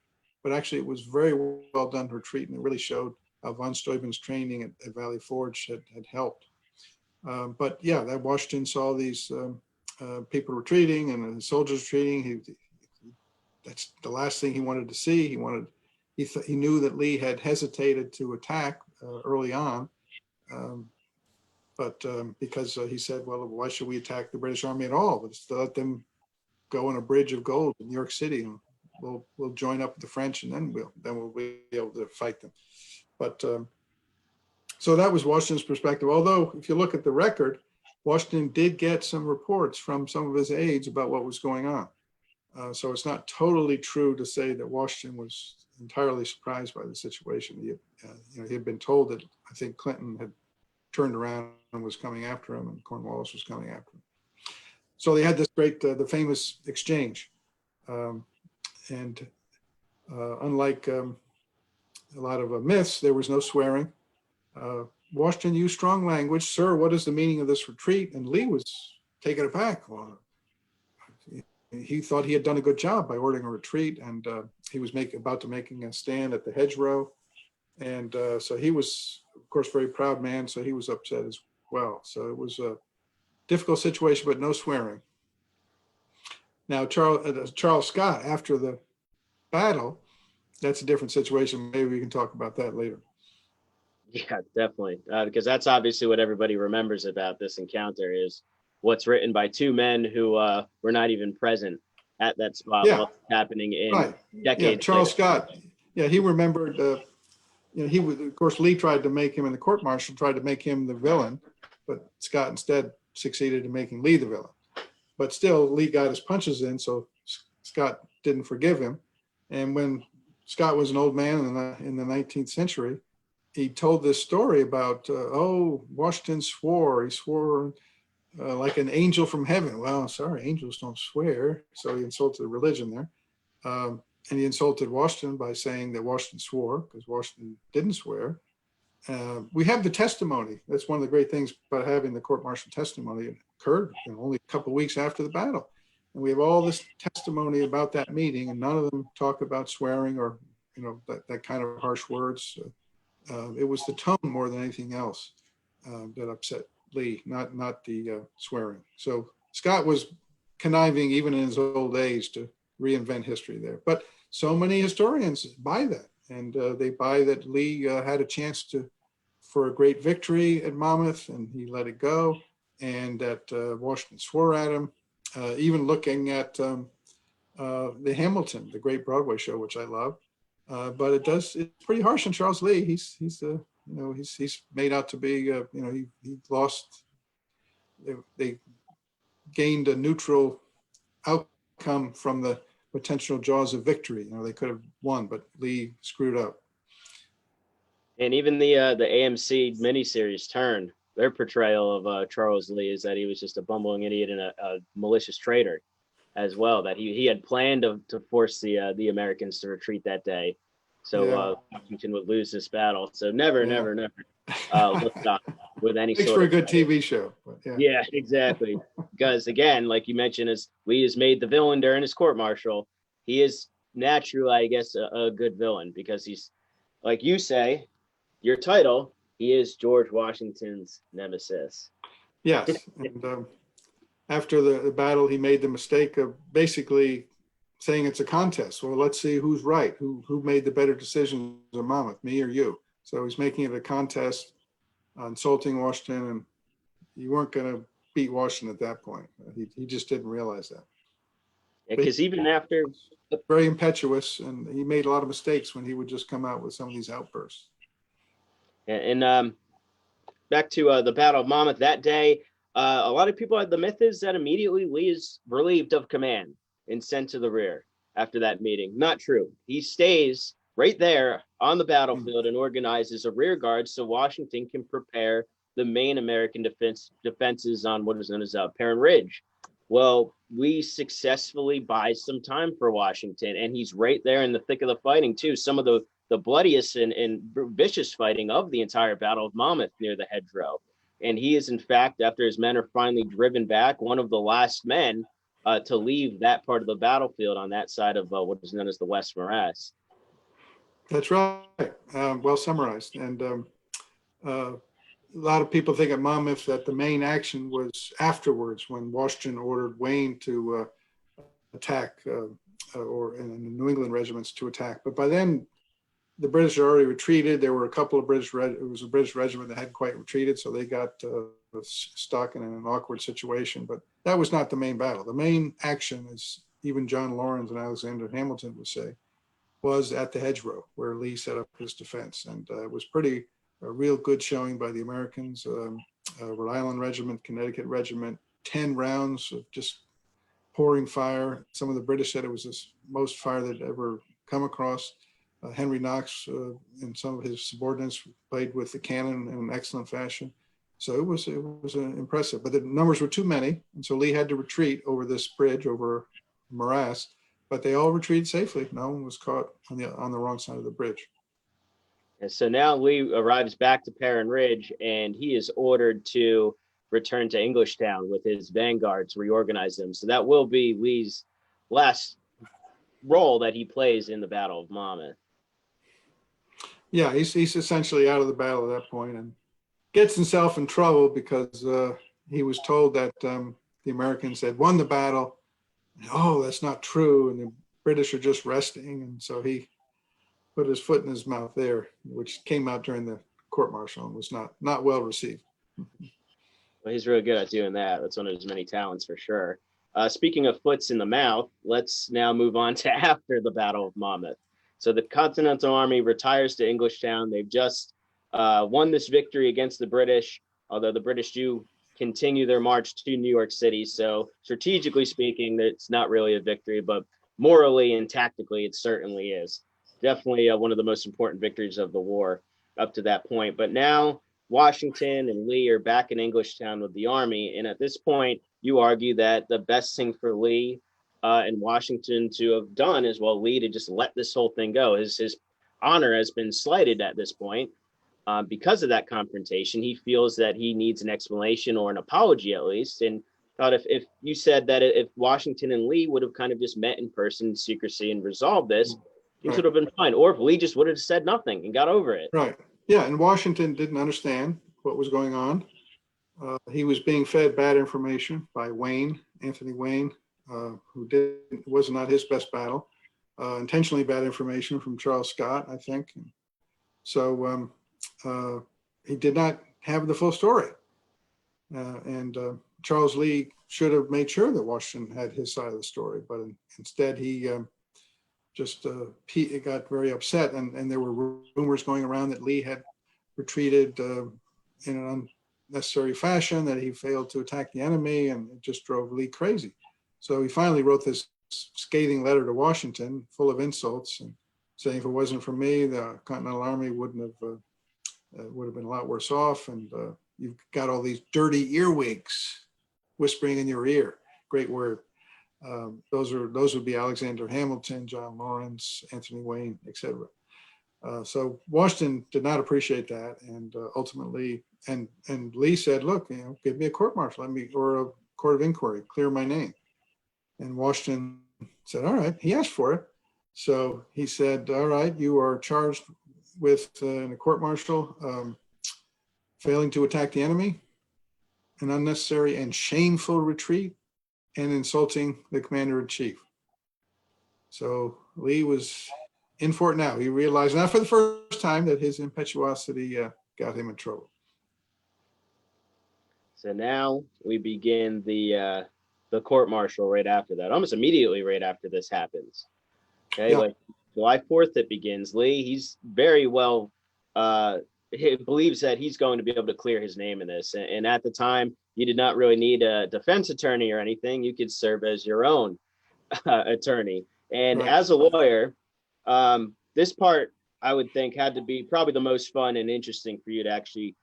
But actually, it was very well done retreat, and it really showed how von Steuben's training at Valley Forge had helped. But yeah, that Washington saw these people retreating and the soldiers retreating. That's the last thing he wanted to see. He knew that Lee had hesitated to attack early on. But because he said, well, why should we attack the British Army at all? Let's let them go on a bridge of gold in New York City, and we'll join up with the French, and then we'll be able to fight them. But so that was Washington's perspective. Although, if you look at the record, Washington did get some reports from some of his aides about what was going on. So it's not totally true to say that Washington was entirely surprised by the situation. He had been told that, I think, Clinton had turned around and was coming after him, and Cornwallis was coming after him. So they had this great, the famous exchange. And unlike a lot of myths, there was no swearing. Washington used strong language. Sir, what is the meaning of this retreat? And Lee was taken aback. Well, he thought he had done a good job by ordering a retreat, and he was about to making a stand at the hedgerow. And so he was, of course, very proud man, so he was upset as well. So it was a difficult situation, but no swearing. Now, Charles Scott, after the battle, that's a different situation. Maybe we can talk about that later. Yeah, definitely. Because that's obviously what everybody remembers about this encounter is what's written by two men who were not even present at that spot. Yeah. What's happening in decades. Yeah, Charles Scott. Yeah, he remembered. He was, of course, Lee tried to make him in the court-martial, tried to make him the villain, but Scott instead succeeded in making Lee the villain. But still, Lee got his punches in, so Scott didn't forgive him. And when Scott was an old man in the 19th century, he told this story about, Washington swore. He swore like an angel from heaven. Well, sorry, angels don't swear. So he insulted religion there. And he insulted Washington by saying that Washington swore, because Washington didn't swear. We have the testimony. That's one of the great things about having the court-martial testimony. It occurred only a couple of weeks after the battle. And we have all this testimony about that meeting, and none of them talk about swearing or, that kind of harsh words. It was the tone more than anything else that upset Lee, not the swearing. So Scott was conniving even in his old age to reinvent history there. But so many historians buy that, and they buy that Lee had a chance for a great victory at Monmouth, and he let it go, and that Washington swore at him. Even looking at the Hamilton, the great Broadway show, which I love, but it's pretty harsh on Charles Lee. He's made out to be he lost. They gained a neutral outcome from the potential jaws of victory. They could have won, but Lee screwed up. And even the AMC miniseries Turn, their portrayal of Charles Lee is that he was just a bumbling idiot and a malicious traitor as well, that he had planned to force the Americans to retreat that day. So Washington would lose this battle. So never looked up with any Makes sort for of a good TV show. But yeah, exactly. Because again, like you mentioned, as Lee is made the villain during his court martial, he is naturally, I guess, a good villain because he's, like you say, your title, he is George Washington's nemesis. Yes, and after the battle, he made the mistake of basically saying it's a contest. Well, let's see who's right, who made the better decisions at Monmouth, me or you. So he's making it a contest, insulting Washington, and you weren't going to beat Washington at that point. He just didn't realize that. Because even after, very impetuous, and he made a lot of mistakes when he would just come out with some of these outbursts. And back to the Battle of Monmouth that day, a lot of people, the myth is that immediately Lee is relieved of command and sent to the rear after that meeting. Not true. He stays right there on the battlefield and organizes a rear guard so Washington can prepare the main American defenses on what is known as Perrin Ridge. Well, Lee successfully buys some time for Washington, and he's right there in the thick of the fighting too. Some of the bloodiest and vicious fighting of the entire Battle of Monmouth near the hedgerow. And he is, in fact, after his men are finally driven back, one of the last men to leave that part of the battlefield on that side of what is known as the West Morass. That's right. Well summarized. And a lot of people think at Monmouth that the main action was afterwards when Washington ordered Wayne to attack or in the New England regiments to attack. But by then, the British had already retreated. There were a couple of it was a British regiment that hadn't quite retreated, so they got stuck in an awkward situation. But that was not the main battle. The main action, as even John Lawrence and Alexander Hamilton would say, was at the hedgerow where Lee set up his defense. And it was a real good showing by the Americans. Rhode Island Regiment, Connecticut Regiment, 10 rounds of just pouring fire. Some of the British said it was the most fire they'd ever come across. Henry Knox and some of his subordinates played with the cannon in an excellent fashion. So it was impressive, but the numbers were too many. And so Lee had to retreat over this bridge, over morass, but they all retreated safely. No one was caught on the wrong side of the bridge. And so now Lee arrives back to Perrin Ridge, and he is ordered to return to Englishtown with his vanguard to reorganize them. So that will be Lee's last role that he plays in the Battle of Monmouth. Yeah, he's essentially out of the battle at that point and gets himself in trouble because he was told that the Americans had won the battle. Oh, that's not true. And the British are just resting. And so he put his foot in his mouth there, which came out during the court martial and was not well received. Well, he's really good at doing that. That's one of his many talents for sure. Speaking of foots in the mouth, let's now move on to after the Battle of Monmouth. So the Continental Army retires to Englishtown. They've just won this victory against the British, although the British do continue their march to New York City. So strategically speaking, it's not really a victory, but morally and tactically, it certainly is. Definitely one of the most important victories of the war up to that point. But now Washington and Lee are back in Englishtown with the army. And at this point, you argue that the best thing for Lee and Washington to have done is, well, Lee to just let this whole thing go. His honor has been slighted at this point because of that confrontation. He feels that he needs an explanation or an apology at least. And thought if you said that if Washington and Lee would have kind of just met in person in secrecy and resolved this, things would have been fine. Or if Lee just would have said nothing and got over it. Right. Yeah. And Washington didn't understand what was going on. He was being fed bad information by Anthony Wayne, was not his best battle. Intentionally bad information from Charles Scott, I think. So he did not have the full story. And Charles Lee should have made sure that Washington had his side of the story, but instead he got very upset, and there were rumors going around that Lee had retreated in an unnecessary fashion, that he failed to attack the enemy, and it just drove Lee crazy. So he finally wrote this scathing letter to Washington, full of insults, and saying if it wasn't for me, the Continental Army would have been a lot worse off, and you've got all these dirty earwigs whispering in your ear. Great word. Those would be Alexander Hamilton, John Lawrence, Anthony Wayne, etc. So Washington did not appreciate that, and ultimately, and Lee said, "Look, give me a court-martial, or a court of inquiry, clear my name." And Washington said, "All right." He asked for it, so he said, "All right, you are charged with in a court-martial failing to attack the enemy, an unnecessary and shameful retreat, and insulting the commander-in-chief." So Lee was in for it now. He realized, not for the first time, that his impetuosity got him in trouble. So now we begin the court-martial right after that, almost immediately right after this happens. Okay, Yeah. like July 4th it begins. Lee, he's very well, he believes that he's going to be able to clear his name in this. And at the time, you did not really need a defense attorney or anything. You could serve as your own attorney. And Right. as a lawyer, this part, I would think, had to be probably the most fun and interesting for you to actually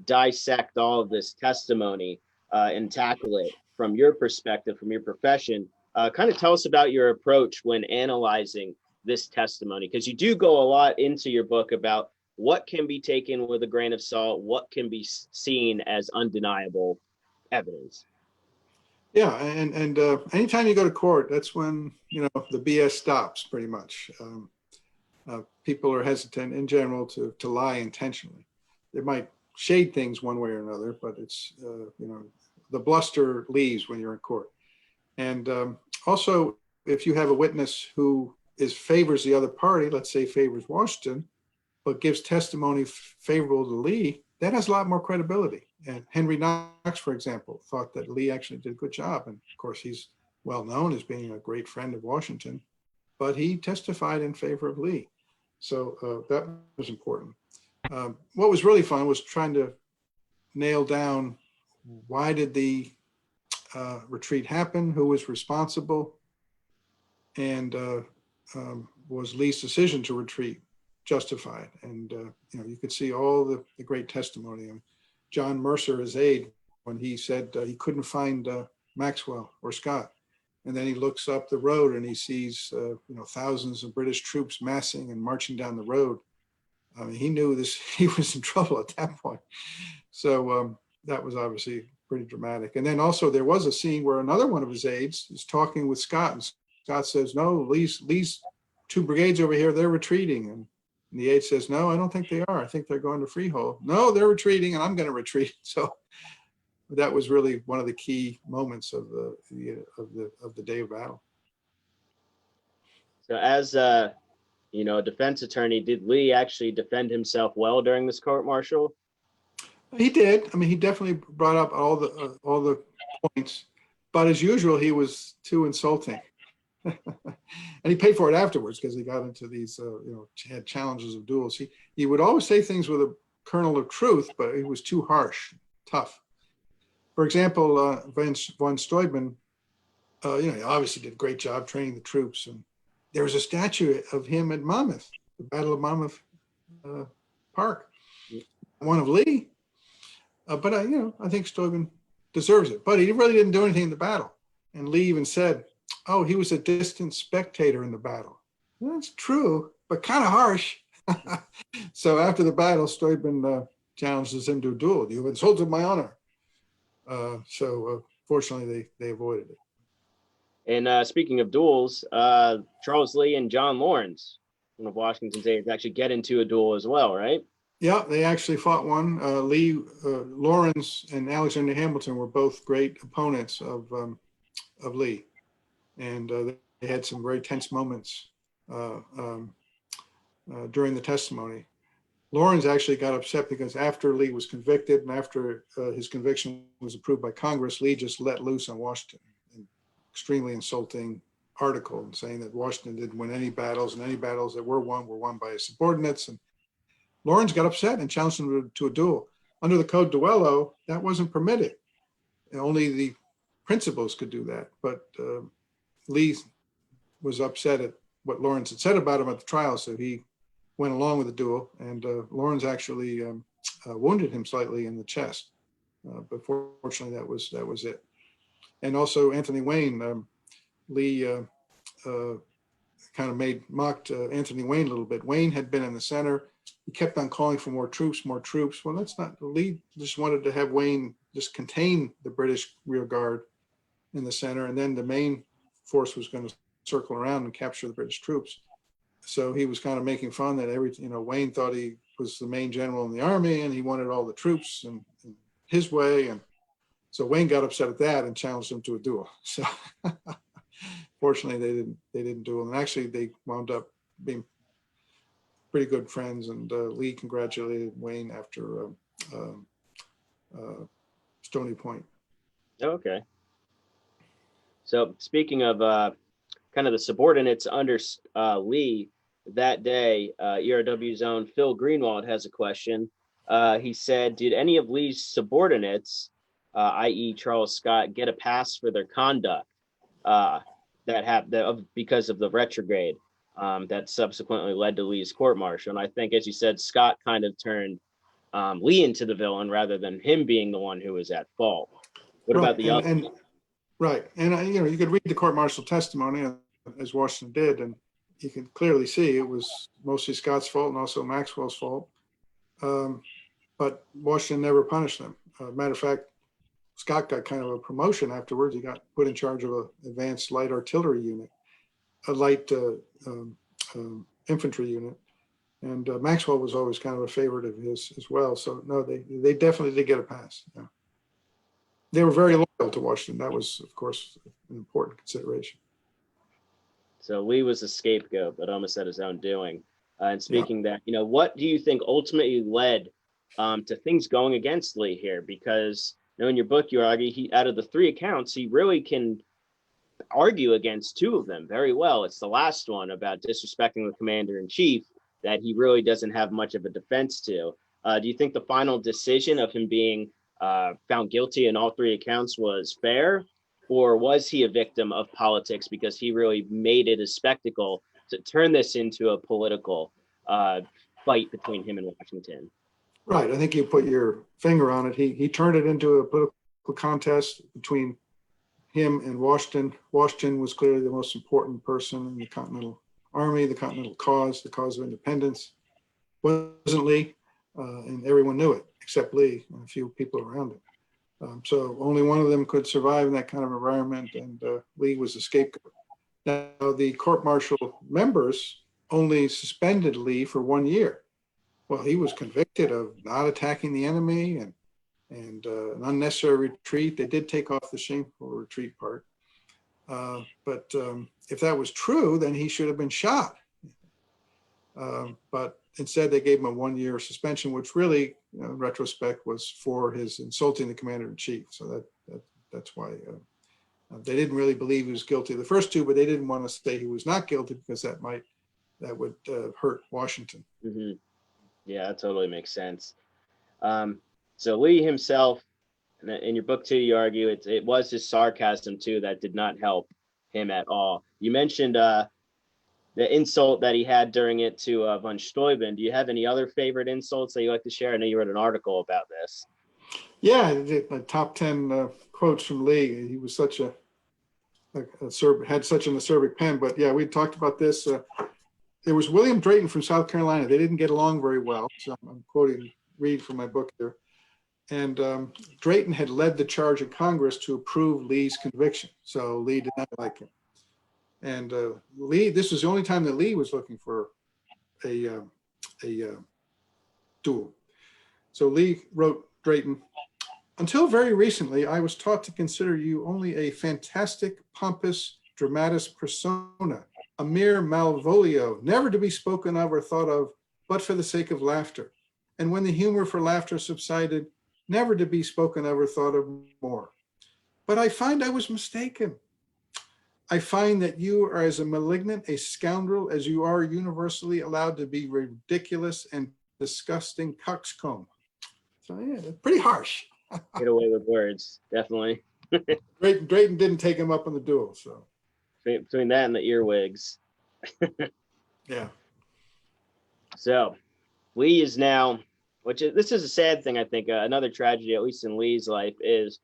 dissect all of this testimony and tackle it from your perspective, from your profession. Kind of tell us about your approach when analyzing this testimony, because you do go a lot into your book about what can be taken with a grain of salt, what can be seen as undeniable evidence. Yeah, and anytime you go to court, that's when the BS stops, pretty much. People are hesitant in general to lie intentionally. They might shade things one way or another, but it's the bluster leaves when you're in court. And also, if you have a witness who favors the other party, let's say favors Washington, but gives testimony favorable to Lee, that has a lot more credibility. And Henry Knox, for example, thought that Lee actually did a good job. And of course, he's well known as being a great friend of Washington, but he testified in favor of Lee. So that was important. What was really fun was trying to nail down, why did the retreat happen, who was responsible, and was Lee's decision to retreat justified? And you could see all the great testimony. John Mercer, his aide, when he said he couldn't find Maxwell or Scott, and then he looks up the road and he sees thousands of British troops massing and marching down the road. I mean, he knew he was in trouble at that point. So that was obviously pretty dramatic. And then also there was a scene where another one of his aides is talking with Scott, and Scott says, "No, Lee's 2 brigades over here, they're retreating." And the aide says, "No, I don't think they are. I think they're going to Freehold." "No, they're retreating, and I'm going to retreat." So that was really one of the key moments of the day of battle. So as a defense attorney, did Lee actually defend himself well during this court-martial? He did. I mean, he definitely brought up all the points, but as usual, he was too insulting. And he paid for it afterwards, because he got into these, had challenges of duels. He would always say things with a kernel of truth, but he was too harsh, tough. For example, von Steuben, he obviously did a great job training the troops. And there was a statue of him at Monmouth, the Battle of Monmouth Park, one of Lee. But I think Steuben deserves it. But he really didn't do anything in the battle. And Lee even said, "Oh, he was a distant spectator in the battle." Well, that's true, but kind of harsh. So after the battle, Steuben challenges him to a duel. "You insulted my honor." So fortunately, they avoided it. And speaking of duels, Charles Lee and John Lawrence, one of Washington's aides, actually get into a duel as well, right? Yeah, they actually fought one. Lawrence and Alexander Hamilton were both great opponents of Lee. and they had some very tense moments during the testimony. Lawrence actually got upset because after Lee was convicted and after his conviction was approved by Congress, Lee just let loose on Washington. An extremely insulting article saying that Washington didn't win any battles, and any battles that were won by his subordinates. And Lawrence got upset and challenged him to a duel. Under the Code Duello, that wasn't permitted. Only the principals could do that. But Lee was upset at what Lawrence had said about him at the trial, so he went along with the duel, and Lawrence actually wounded him slightly in the chest. But fortunately, that was it. And also Anthony Wayne, Lee kind of mocked Anthony Wayne a little bit. Wayne had been in the center. He kept on calling for more troops, more troops. Well, that's not, Lee just wanted to have Wayne just contain the British rear guard in the center, and then the main force was going to circle around and capture the British troops. So he was kind of making fun that Wayne thought he was the main general in the army and he wanted all the troops and his way. And so Wayne got upset at that and challenged him to a duel. So fortunately they didn't duel. And actually they wound up being pretty good friends, and Lee congratulated Wayne after Stony Point. Okay. So speaking of kind of the subordinates under Lee, that day, ERW's own Phil Greenwald has a question. He said, did any of Lee's subordinates, i.e. Charles Scott, get a pass for their conduct because of the retrograde that subsequently led to Lee's court-martial? And I think, as you said, Scott kind of turned Lee into the villain rather than him being the one who was at fault. What about the other? Right. And, you could read the court-martial testimony as Washington did, and you can clearly see it was mostly Scott's fault and also Maxwell's fault. But Washington never punished them. Matter of fact, Scott got kind of a promotion afterwards. He got put in charge of an advanced light artillery unit, a light infantry unit. And Maxwell was always kind of a favorite of his as well. So no, they definitely did get a pass. Yeah. They were very loyal to Washington. That was, of course, an important consideration. So Lee was a scapegoat, but almost at his own doing. And speaking that, what do you think ultimately led to things going against Lee here? Because in your book, you argue out of the three accounts, he really can argue against two of them very well. It's the last one about disrespecting the commander-in-chief that he really doesn't have much of a defense to. Do you think the final decision of him being found guilty in all three accounts was fair? Or was he a victim of politics because he really made it a spectacle to turn this into a political fight between him and Washington? Right. I think you put your finger on it. He turned it into a political contest between him and Washington. Washington was clearly the most important person in the Continental Army, the Continental cause, the cause of independence. Wasn't Lee, and everyone knew it except Lee and a few people around him. So only one of them could survive in that kind of environment, and Lee was the scapegoat. Now, the court-martial members only suspended Lee for 1 year. Well, he was convicted of not attacking the enemy and an unnecessary retreat. They did take off the shameful retreat part. But if that was true, then he should have been shot. But instead, they gave him a 1 year suspension, which really, in retrospect, was for his insulting the commander-in-chief. So that's why they didn't really believe he was guilty of the first two, but they didn't want to say he was not guilty because that would hurt Washington. Mm-hmm. Yeah, that totally makes sense. So Lee himself, in your book too, you argue it was his sarcasm too that did not help him at all. You mentioned the insult that he had during it to von Steuben. Do you have any other favorite insults that you like to share? I know you wrote an article about this. Yeah, my top 10 quotes from Lee. He was such had such an acerbic pen. But yeah, we talked about this. There was William Drayton from South Carolina. They didn't get along very well. So I'm quoting Reed from my book here. And Drayton had led the charge in Congress to approve Lee's conviction. So Lee did not like him. And Lee, this was the only time that Lee was looking for a duel. So Lee wrote Drayton, "Until very recently, I was taught to consider you only a fantastic, pompous, dramatis persona, a mere Malvolio, never to be spoken of or thought of, but for the sake of laughter. And when the humor for laughter subsided, never to be spoken of or thought of more. But I find I was mistaken. I find that you are as a malignant, a scoundrel, as you are universally allowed to be ridiculous and disgusting coxcomb. So yeah, pretty harsh. Get away with words, definitely. Drayton didn't take him up on the duel, so. Between that and the earwigs. Yeah. So Lee is now, this is a sad thing, I think. Another tragedy, at least in Lee's life, is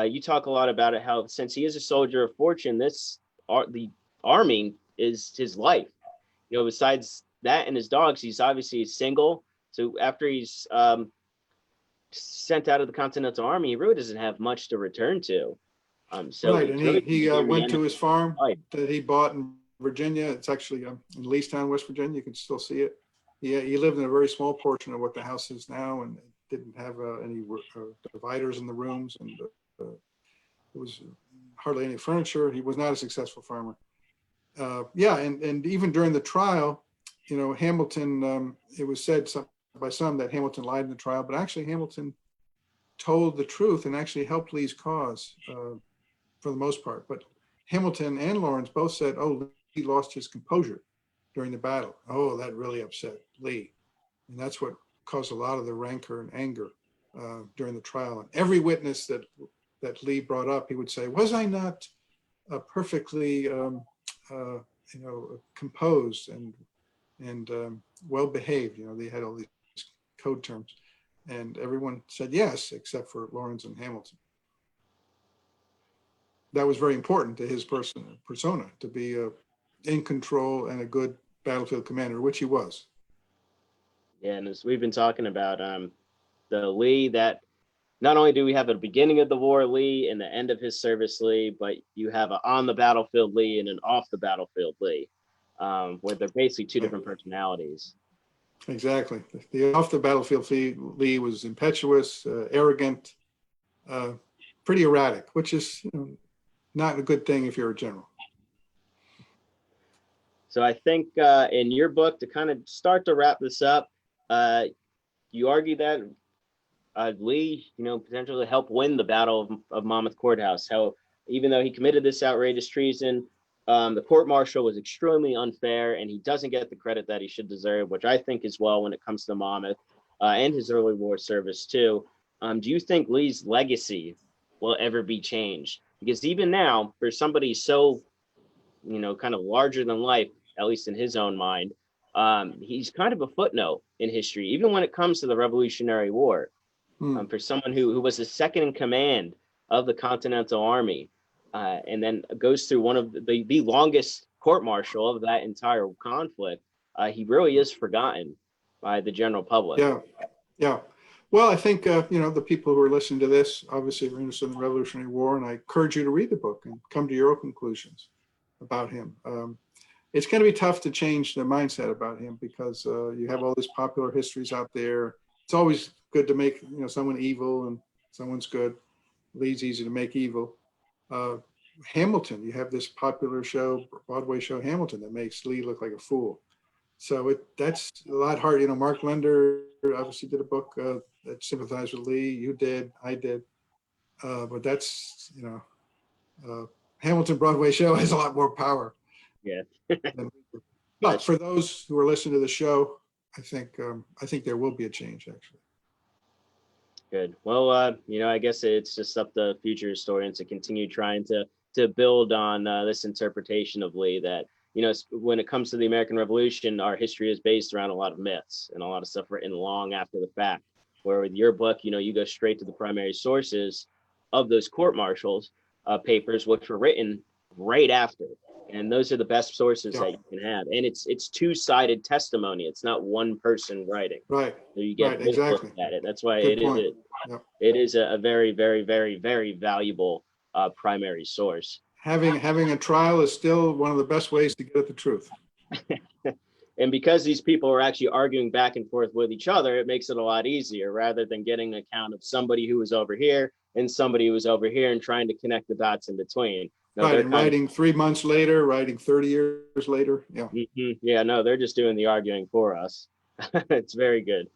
you talk a lot about it, how since he is a soldier of fortune, the army is his life. You know, besides that and his dogs, he's obviously single. So after he's sent out of the Continental Army, he really doesn't have much to return to. So right, and really he went to his farm life that he bought in Virginia. It's actually in Leestown, West Virginia. You can still see it. He lived in a very small portion of what the house is now, and it didn't have any dividers in the rooms, and there was hardly any furniture. He was not a successful farmer. And even during the trial, you know, Hamilton, it was said by some that Hamilton lied in the trial, but actually Hamilton told the truth and actually helped Lee's cause for the most part. But Hamilton and Lawrence both said, oh, Lee lost his composure during the battle. Oh, that really upset Lee. And that's what caused a lot of the rancor and anger during the trial. And every witness that Lee brought up, he would say, was I not perfectly, composed and well-behaved? You know, they had all these code terms. And everyone said yes, except for Lawrence and Hamilton. That was very important to his persona, to be in control and a good battlefield commander, which he was. Yeah, and as we've been talking about, the Lee that not only do we have a beginning of the war Lee and the end of his service Lee, but you have an on the battlefield Lee and an off the battlefield Lee, where they're basically two different personalities. Exactly. The off the battlefield Lee was impetuous, arrogant, pretty erratic, which is not a good thing if you're a general. So I think in your book, to kind of start to wrap this up, you argue that Lee, potentially helped win the Battle of Monmouth Courthouse. How even though he committed this outrageous treason, the court-martial was extremely unfair, and he doesn't get the credit that he should deserve, which I think as well when it comes to Monmouth and his early war service too. Do you think Lee's legacy will ever be changed? Because even now, for somebody so, kind of larger than life, at least in his own mind, he's kind of a footnote in history, even when it comes to the Revolutionary War. For someone who was the second in command of the Continental Army, and then goes through one of the longest court-martial of that entire conflict, he really is forgotten by the general public. Yeah. Well, I think, the people who are listening to this obviously are interested in the Revolutionary War, and I encourage you to read the book and come to your own conclusions about him. It's going to be tough to change the mindset about him because you have all these popular histories out there. It's always good to make someone evil and someone's good. Lee's easy to make evil. Hamilton, you have this popular show, Broadway show Hamilton, that makes Lee look like a fool. So that's a lot harder. Mark Lender obviously did a book that sympathized with Lee. You did, I did. But that's, Hamilton Broadway show has a lot more power. Yeah. But for those who are listening to the show, I think there will be a change, actually. Good. Well, I guess it's just up to future historians to continue trying to build on this interpretation of Lee that, when it comes to the American Revolution, our history is based around a lot of myths and a lot of stuff written long after the fact. Where with your book, you go straight to the primary sources of those court-martials papers, which were written right after. And those are the best sources that you can have. And it's two-sided testimony. It's not one person writing. Right. So you get both exactly. look at it. That's why Good it point. it is a very, very, very, very valuable primary source. Having a trial is still one of the best ways to get at the truth. And because these people are actually arguing back and forth with each other, it makes it a lot easier rather than getting an account of somebody who was over here and somebody who was over here and trying to connect the dots in between. No, Right, they're and kind of, writing 3 months later, writing 30 years later. Yeah. yeah, no, they're just doing the arguing for us. It's very good.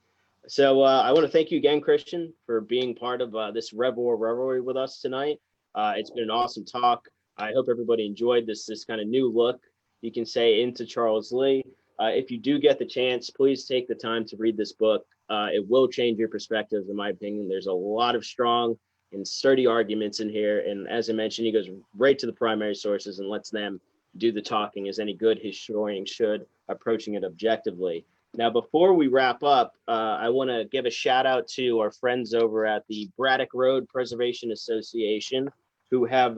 So I want to thank you again, Christian, for being part of this Rev War Revelry with us tonight. It's been an awesome talk. I hope everybody enjoyed this kind of new look, you can say, into Charles Lee. If you do get the chance, please take the time to read this book. It will change your perspectives, in my opinion. There's a lot of strong and sturdy arguments in here. And as I mentioned, he goes right to the primary sources and lets them do the talking, as any good historian should, approaching it objectively. Now, before we wrap up, I want to give a shout out to our friends over at the Braddock Road Preservation Association, who have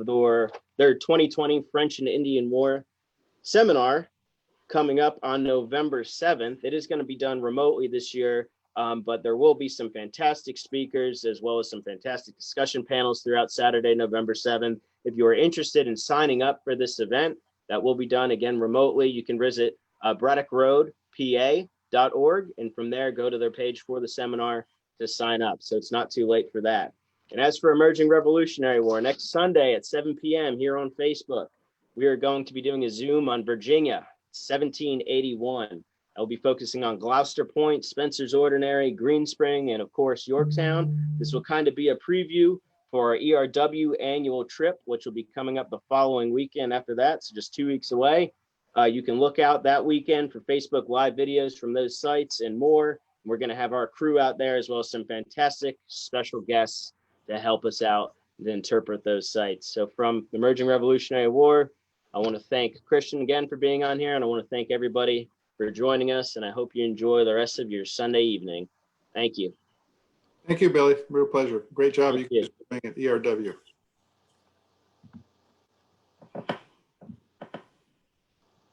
their 2020 French and Indian War seminar coming up on November 7th. It is going to be done remotely this year, but there will be some fantastic speakers as well as some fantastic discussion panels throughout Saturday, November 7th. If you are interested in signing up for this event, that will be done again remotely. You can visit braddockroadpa.org, and from there go to their page for the seminar to sign up. So it's not too late for that. And as for Emerging Revolutionary War, next Sunday at 7 p.m. here on Facebook, we are going to be doing a Zoom on Virginia, 1781. I'll be focusing on Gloucester Point, Spencer's Ordinary, Green Spring, and of course, Yorktown. This will kind of be a preview for our ERW annual trip, which will be coming up the following weekend after that, so just 2 weeks away. You can look out that weekend for Facebook Live videos from those sites and more. We're going to have our crew out there as well as some fantastic special guests to help us out to interpret those sites. So from Emerging Revolutionary War, I want to thank Christian again for being on here, and I want to thank everybody for joining us, and I hope you enjoy the rest of your Sunday evening. Thank you. Thank you, Billy. Real pleasure. Great job Thank you you. guys doing at ERW.